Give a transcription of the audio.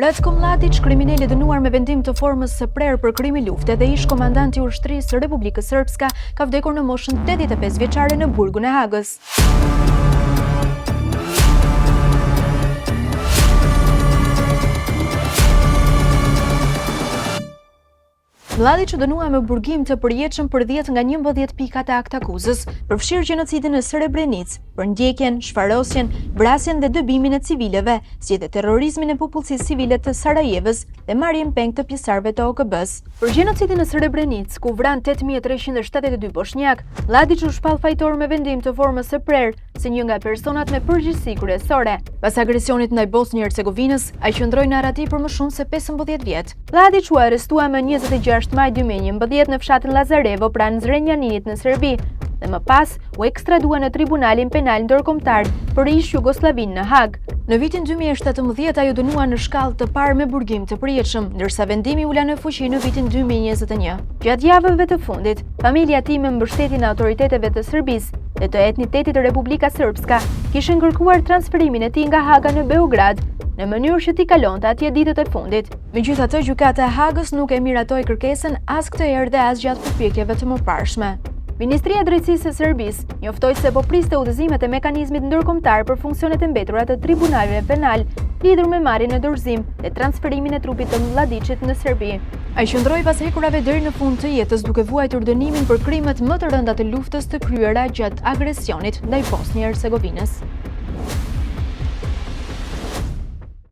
Ratko Mladić, kriminali dënuar me vendim të formës së prerë për krimi lufte dhe ish komandanti i ushtrisë së Republikës Srpska, ka vdekur në moshën 85 vjeçare në burgun e Hagës. Mladić u dënua me burgim të përjetshëm për 10 nga 11 pikat e akt akuzës, përfshirë gjenocidin në Srebrenicë, për ndjekjen, shfarosjen, vrasjen dhe dëbimin e civileve, si dhe terrorizmin e popullsisë civile të Sarajevës dhe marrjen peng të pjesëtarëve të OKB-s. Për gjenocidin në Srebrenicë, ku vran 8372 bosnjak, Mladić u shpall fajtor me vendim të formës së prerë si një nga personat me përgjegjësi kryesore. Pas agresionit ndaj Bosnjë-Hercegovinës, ai qëndroi në Arati për më shumë se 15 vjet. Mladić u arrestua më 26 maj 2011 në fshatin Lazarevo pranë Zrenjaninit në Serbi dhe më pas u ekstradua në Tribunalin Penal Ndërkombëtar për ish Jugosllavin në Hag. Në vitin 2017 ai u dënua në shkallë të parë me burgim të përjetshëm, ndërsa vendimi ula në fuqi në vitin 2021. Gjatë javëve të fundit, familja e tij me mbështetjen e autoriteteve të Serbisë dhe të etnitetit të Republika Srpska kishin kërkuar transferimin e tij nga Haga në Beograd, në mënyrë që t'i kalonte atje ditët e fundit. Megjithatë, gjykata e Hagës nuk e miratoi kërkesën as këtë herë dhe as gjatë përpjekjeve të mëparshme. Ministria e Drejtësisë së Serbisë njoftoi se po priste udhëzimet e mekanizmit ndërkombëtar për funksionet e mbetura të tribunaleve penal lidhur me marrjen në dorëzim dhe transferimin e trupit të Mladićit në Serbi. Ai qëndroi pas hekurave deri në fund të jetës duke vuajtur dënimin për krimet më të rënda të luftës të kryera gjatë agresionit ndaj Bosnjë-Hercegovinës.